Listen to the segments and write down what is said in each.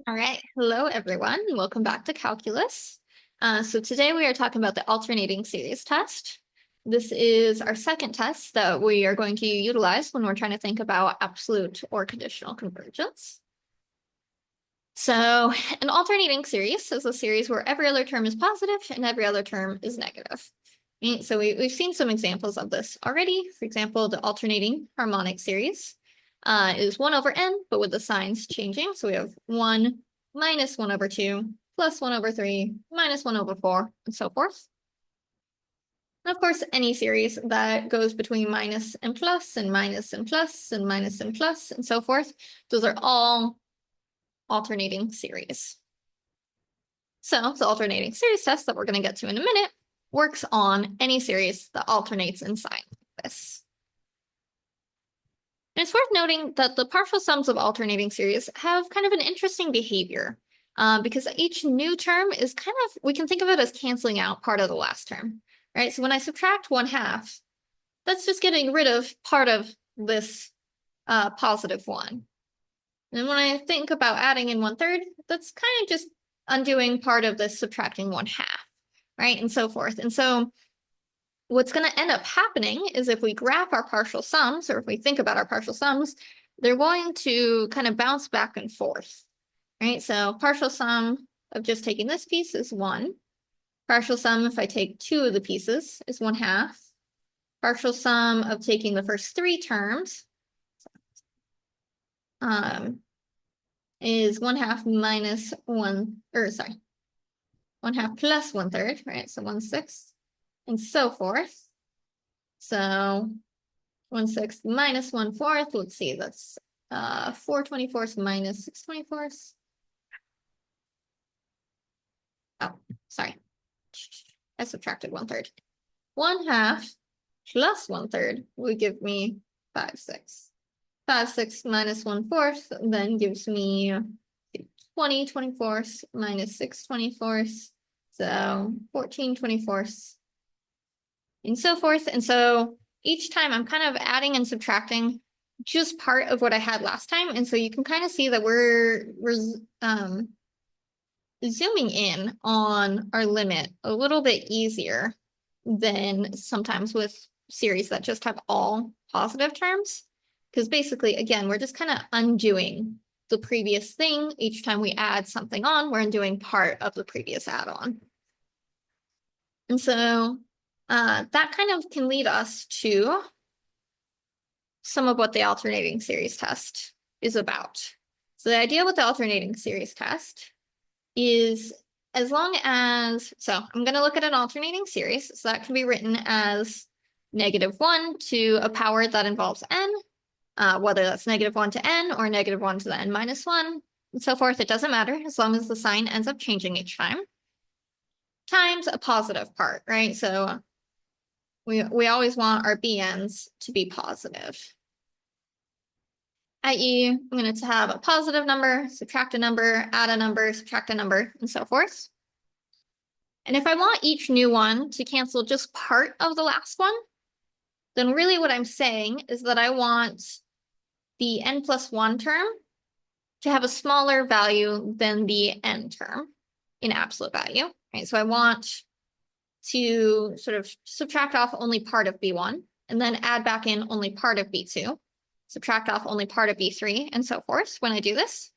All right, hello everyone. Welcome back to Calculus. So today we are talking about the alternating series test. This is our second test that we are going to utilize when we're trying to think about absolute or conditional convergence. So an alternating series is a series where every other term is positive and every other term is negative. So we've seen some examples of this already. For example, the alternating harmonic series is 1 over n, but with the signs changing. So we have 1 minus 1 over 2 plus 1 over 3 minus 1 over 4, and so forth. And of course, any series that goes between minus and plus and minus and plus and minus and plus and so forth, those are all alternating series. So the alternating series test that we're going to get to in a minute works on any series that alternates in sign like this. And it's worth noting that the partial sums of alternating series have kind of an interesting behavior because each new term is kind of, we can think of it as canceling out part of the last term, right? So when I subtract 1/2, that's just getting rid of part of this positive 1. And when I think about adding in 1/3, that's kind of just undoing part of this subtracting 1/2, right? And so forth. And so what's going to end up happening is if we graph our partial sums, or if we think about our partial sums, they're going to kind of bounce back and forth, right? So partial sum of just taking this piece is 1. Partial sum, if I take 2 of the pieces, is 1/2. Partial sum of taking the first 3 terms is 1/2 minus 1, or sorry, 1/2 plus 1/3, right? So 1/6, and so forth. So 1/6 minus 1/4, let's see, that's 4/24 minus 6/24. Oh, sorry. I subtracted 1/3. 1/2 plus 1/3 would give me 5/6. 5/6 minus 1/4 then gives me 20/24 minus 6/24. So 14/24, and so forth. And so each time I'm kind of adding and subtracting just part of what I had last time. And so you can kind of see that we're zooming in on our limit a little bit easier than sometimes with series that just have all positive terms. Because basically, again, we're just kind of undoing the previous thing. Each time we add something on, we're undoing part of the previous add-on. And so that kind of can lead us to some of what the alternating series test is about. So the idea with the alternating series test is as long as, so I'm going to look at an alternating series. So that can be written as -1 to a power that involves n, whether that's -1 to n or -1 to the n minus 1, and so forth. It doesn't matter as long as the sign ends up changing each time, times a positive part, right? So we always want our bn's to be positive, i.e. I'm going to have a positive number, subtract a number, add a number, subtract a number, and so forth. And if I want each new one to cancel just part of the last one, then really what I'm saying is that I want the n plus 1 term to have a smaller value than the n term in absolute value, right? So I want to sort of subtract off only part of B1 and then add back in only part of B2, subtract off only part of B3, and so forth when I do this.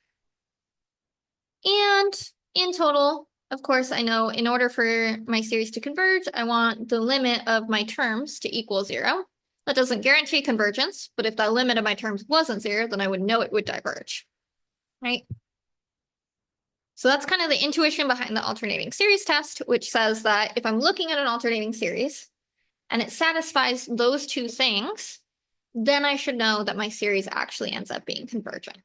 And in total, of course, I know in order for my series to converge, I want the limit of my terms to equal 0. That doesn't guarantee convergence, but if the limit of my terms wasn't 0, then I would know it would diverge, right? So that's kind of the intuition behind the alternating series test, which says that if I'm looking at an alternating series and it satisfies those two things, then I should know that my series actually ends up being convergent.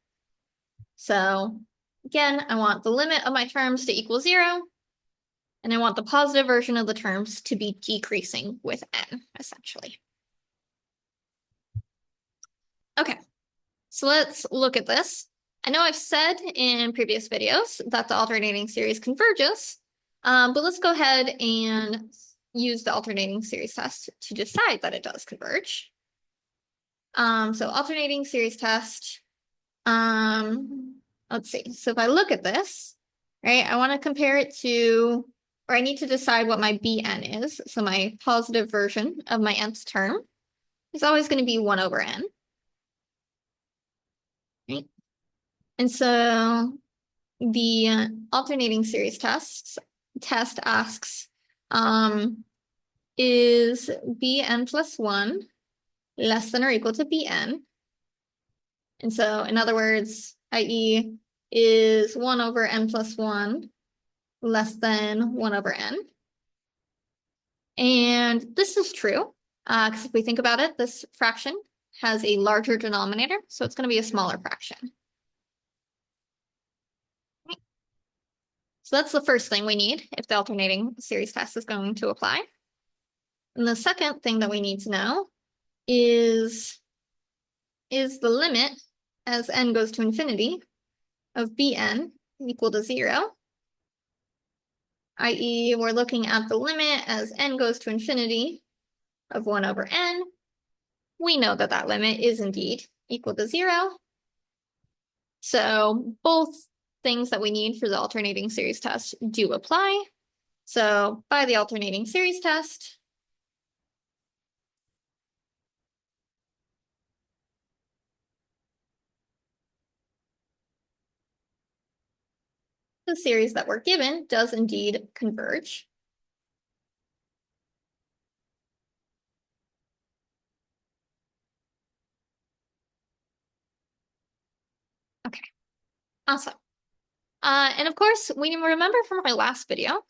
So again, I want the limit of my terms to equal 0, and I want the positive version of the terms to be decreasing with n, essentially. Okay, so let's look at this. I know I've said in previous videos that the alternating series converges, but let's go ahead and use the alternating series test to decide that it does converge. So alternating series test, let's see. So if I look at this, right, I want to compare it to, or I need to decide what my Bn is. So my positive version of my nth term is always going to be 1 over n. Right? And so the alternating series test asks, is Bn plus 1 less than or equal to Bn? And so in other words, i.e. is 1 over n plus 1 less than 1 over n? And this is true, because if we think about it, this fraction has a larger denominator, so it's going to be a smaller fraction. Right. So that's the first thing we need if the alternating series test is going to apply. And the second thing that we need to know is the limit as n goes to infinity of Bn equal to 0, i.e. we're looking at the limit as n goes to infinity of 1 over n. We know that that limit is indeed equal to 0. So both things that we need for the alternating series test do apply. So by the alternating series test, the series that we're given does indeed converge. Okay, awesome. And of course, we remember from our last video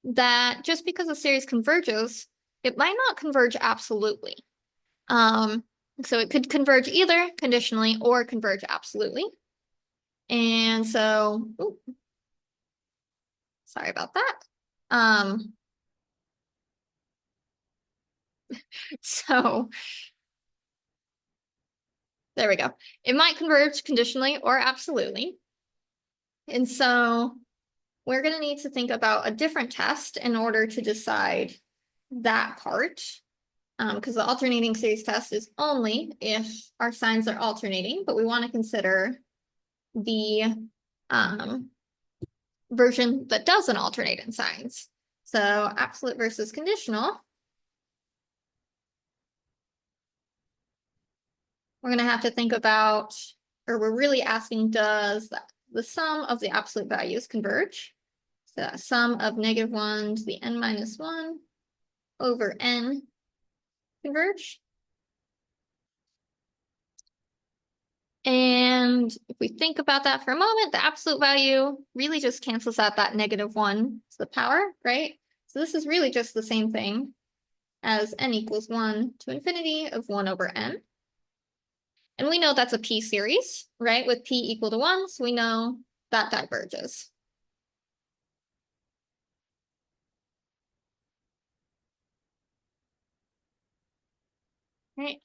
that just because a series converges, it might not converge absolutely. So it could converge either conditionally or converge absolutely. And so, sorry about that. So there we go. It might converge conditionally or absolutely. And so we're going to need to think about a different test in order to decide that part. Because the alternating series test is only if our signs are alternating, but we want to consider the version that doesn't alternate in signs. So absolute versus conditional. We're going to have to think about, or we're really asking, does the sum of the absolute values converge? So that sum of -1 to the n minus 1 over n converge. And if we think about that for a moment, the absolute value really just cancels out that -1 to the power, right? So this is really just the same thing as n equals 1 to infinity of 1 over n. And we know that's a p series, right? With p equal to 1, so we know that diverges. Right?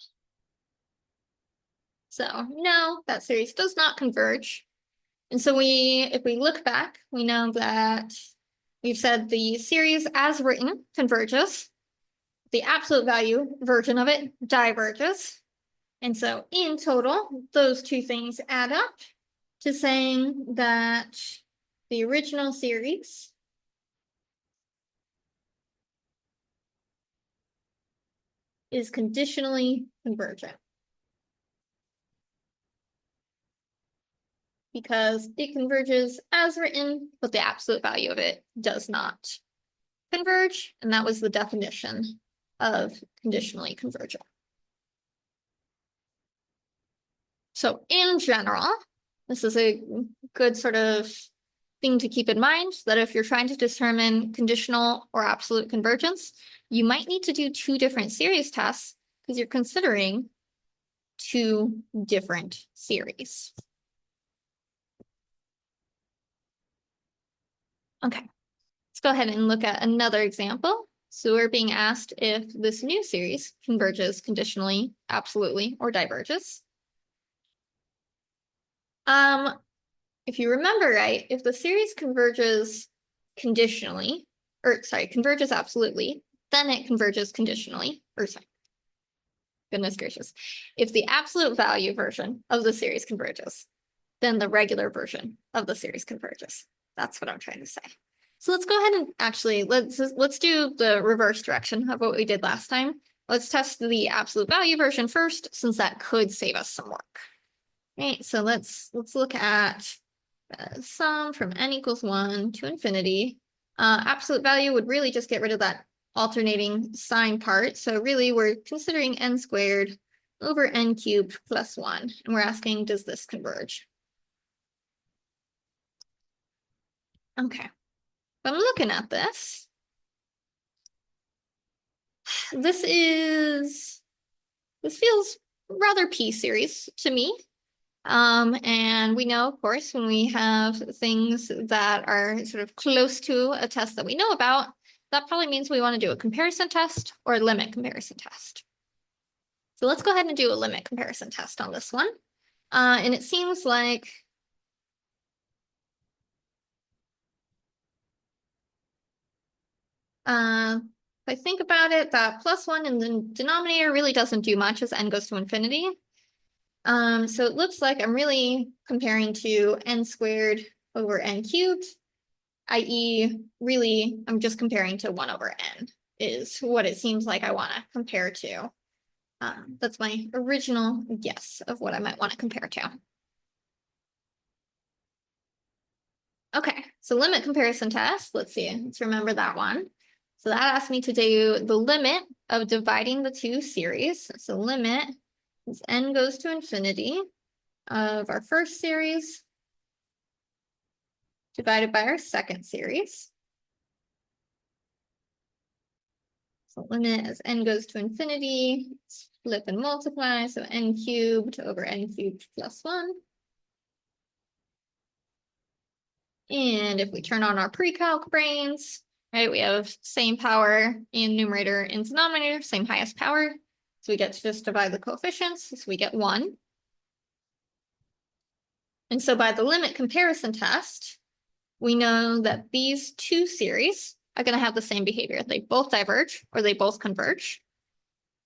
So no, that series does not converge. And so if we look back, we know that we've said the series as written converges. The absolute value version of it diverges. And so in total, those two things add up to saying that the original series is conditionally convergent. Because it converges as written, but the absolute value of it does not converge. And that was the definition of conditionally convergent. So in general, this is a good sort of thing to keep in mind, that if you're trying to determine conditional or absolute convergence, you might need to do two different series tests because you're considering two different series. Okay, let's go ahead and look at another example. So we're being asked if this new series converges conditionally, absolutely, or diverges. If you remember right, if the series converges conditionally, or sorry, converges absolutely, then it converges conditionally, or sorry, goodness gracious. If the absolute value version of the series converges, then the regular version of the series converges. That's what I'm trying to say. So let's go ahead and actually, let's do the reverse direction of what we did last time. Let's test the absolute value version first, since that could save us some work. Right, so let's look at sum from n equals 1 to infinity. Absolute value would really just get rid of that alternating sign part. So really we're considering n squared over n cubed plus 1. And we're asking, does this converge? Okay. I'm looking at this. This feels rather p-series to me. And we know, of course, when we have things that are sort of close to a test that we know about, that probably means we want to do a comparison test or a limit comparison test. So let's go ahead and do a limit comparison test on this one. And it seems like if I think about it, that plus 1 in the denominator really doesn't do much as n goes to infinity. So it looks like I'm really comparing to n squared over n cubed, i.e. really I'm just comparing to 1 over n is what it seems like I want to compare to. That's my original guess of what I might want to compare to. Okay, so limit comparison test. Let's see, let's remember that one. So that asked me to do the limit of dividing the two series. So limit as n goes to infinity of our first series divided by our second series. So limit as n goes to infinity, flip and multiply, so n cubed over n cubed plus 1. And if we turn on our pre-calc brains, right, we have same power in numerator and denominator, same highest power. So we get to just divide the coefficients, so we get 1. And so by the limit comparison test, we know that these two series are going to have the same behavior. They both diverge or they both converge.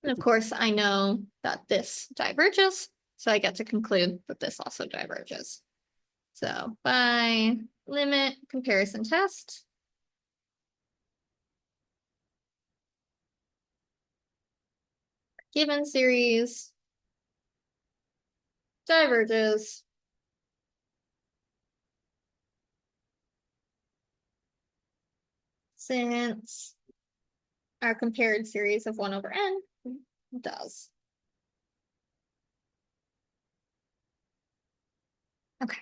And of course, I know that this diverges, so I get to conclude that this also diverges. So by limit comparison test, given series diverges since our compared series of 1 over n does. Okay.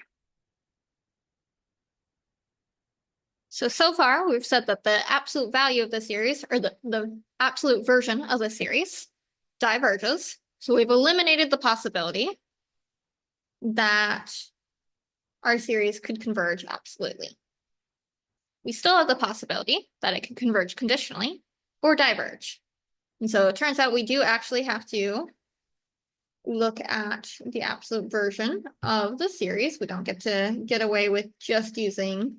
So far, we've said that the absolute value of the series, or the absolute version of the series, diverges. So we've eliminated the possibility that our series could converge absolutely. We still have the possibility that it could converge conditionally or diverge. And so it turns out we do actually have to look at the absolute version of the series. We don't get to get away with just using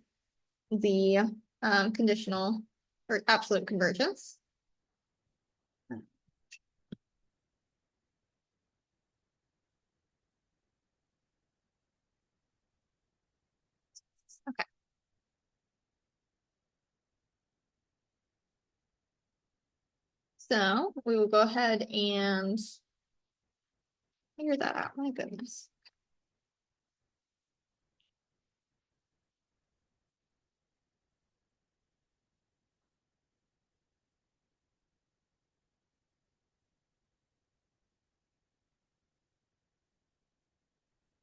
the conditional or absolute convergence. Okay. So we will go ahead and figure that out. My goodness.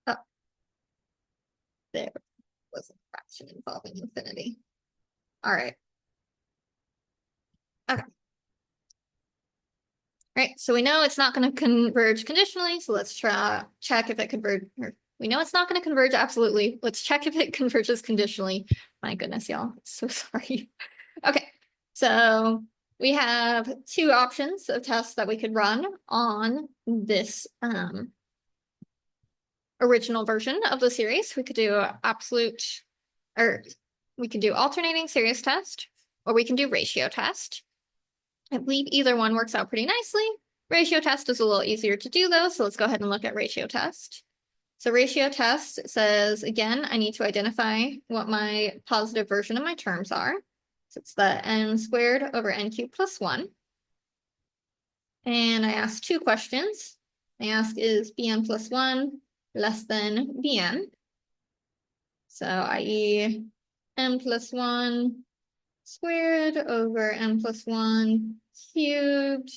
Oh, there was a fraction involving infinity. All right. Okay. Right, so we know it's not going to converge conditionally, so let's try check if it converge. We know it's not going to converge absolutely. Let's check if it converges conditionally. My goodness, y'all, so sorry. Okay, so we have two options of tests that we could run on this original version of the series. We could do absolute, or we could do alternating series test, or we can do ratio test. I believe either one works out pretty nicely. Ratio test is a little easier to do though, so let's go ahead and look at ratio test. So ratio test says, again, I need to identify what my positive version of my terms are. So it's the n squared over n cubed plus 1. And I ask two questions. I ask, is bn plus 1 less than bn? So i.e. n plus 1 squared over n plus 1 cubed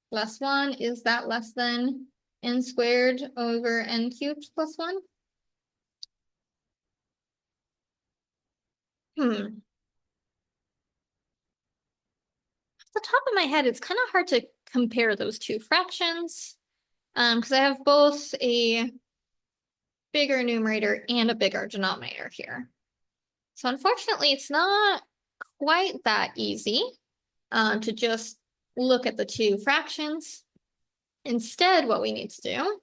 plus 1. Is that less than n squared over n cubed plus 1? Off the top of my head, it's kind of hard to compare those two fractions because I have both a bigger numerator and a bigger denominator here. So unfortunately, it's not quite that easy to just look at the two fractions. Instead, what we need to do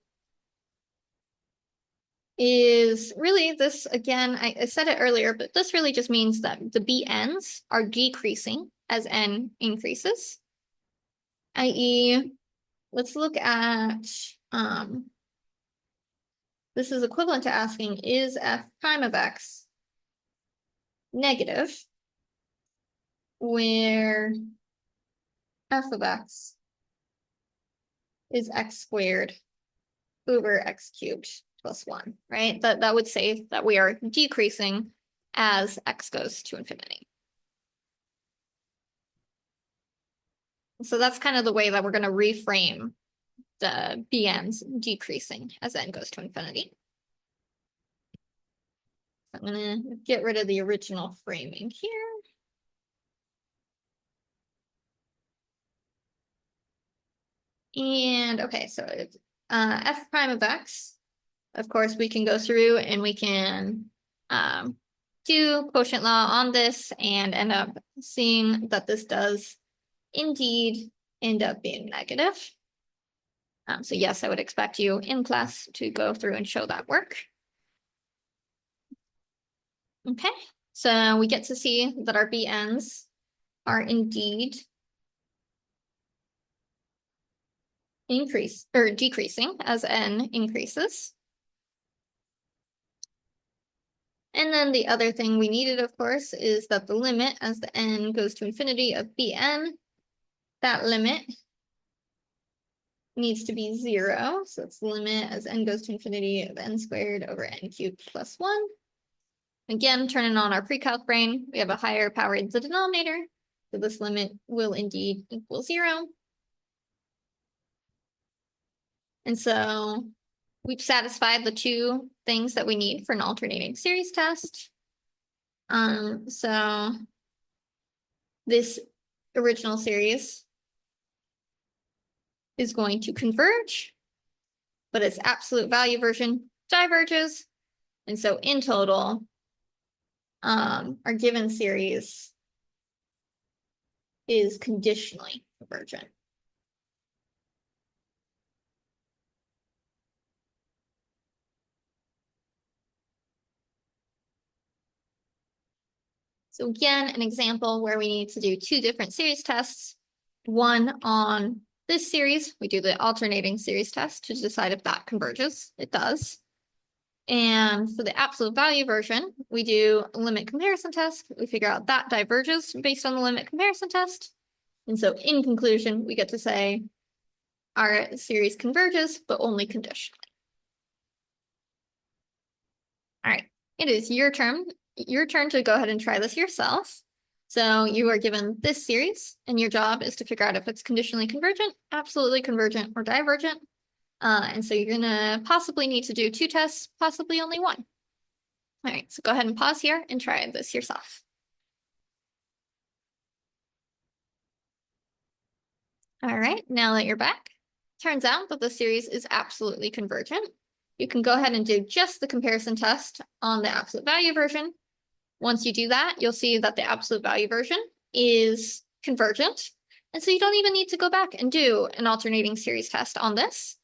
is really this, again, I said it earlier, but this really just means that the bn's are decreasing as n increases, i.e., let's look at, this is equivalent to asking, is f prime of x negative, where f of x is x squared over x cubed plus 1, right? That would say that we are decreasing as x goes to infinity. So that's kind of the way that we're going to reframe the bn's decreasing as n goes to infinity. I'm going to get rid of the original framing here. And okay, so it's f prime of x. Of course, we can go through and we can do quotient law on this and end up seeing that this does indeed end up being negative. So yes, I would expect you in class to go through and show that work. Okay, so we get to see that our bn's are indeed decreasing as n increases. And then the other thing we needed, of course, is that the limit as the n goes to infinity of bn, that limit needs to be 0. So it's the limit as n goes to infinity of n squared over n cubed plus 1. Again, turning on our pre-calc brain, we have a higher power in the denominator. So this limit will indeed equal 0. And so we've satisfied the two things that we need for an alternating series test. So this original series is going to converge, but its absolute value version diverges. And so in total, our given series is conditionally convergent. So again, an example where we need to do two different series tests. One on this series, we do the alternating series test to decide if that converges. It does. And for the absolute value version, we do a limit comparison test. We figure out that diverges based on the limit comparison test. And so in conclusion, we get to say our series converges, but only conditionally. All right, it is your turn to go ahead and try this yourself. So you are given this series, and your job is to figure out if it's conditionally convergent, absolutely convergent, or divergent. And so you're gonna possibly need to do two tests, possibly only one. All right, so go ahead and pause here and try this yourself. All right, now that you're back, turns out that the series is absolutely convergent. You can go ahead and do just the comparison test on the absolute value version. Once you do that, you'll see that the absolute value version is convergent. And so you don't even need to go back and do an alternating series test on this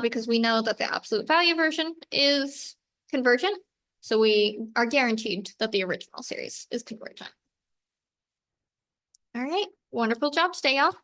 because we know that the absolute value version is convergent. So we are guaranteed that the original series is convergent. All right, wonderful job today, y'all.